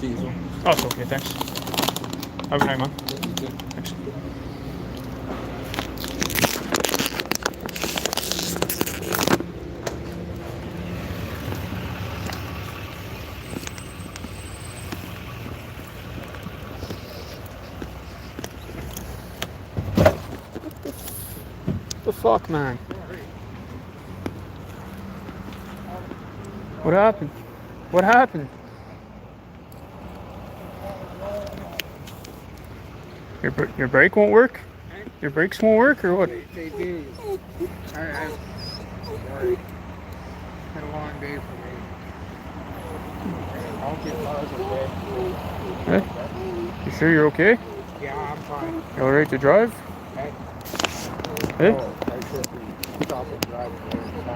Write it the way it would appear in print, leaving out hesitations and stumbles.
cheese one. Oh, it's okay, thanks. Have a good night, man. Thanks. What the fuck, man? What happened? What happened? Your brake won't work? Your brakes won't work or what? They do. Sorry. Had a long day for me. I'll get cars okay. Hey? You sure you're okay? Yeah, I'm fine. You alright to drive? Hey? Hey? Oh, I should be stopping driving.